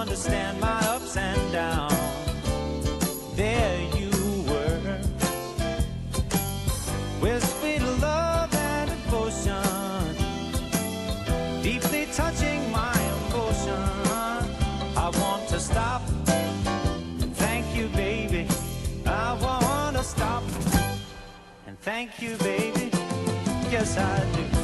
understand my ups and downs. There you were, with sweet love and devotion, deeply touching my emotion. I want to stop and thank you, baby. I want to stop and thank you, baby. Yes, I do.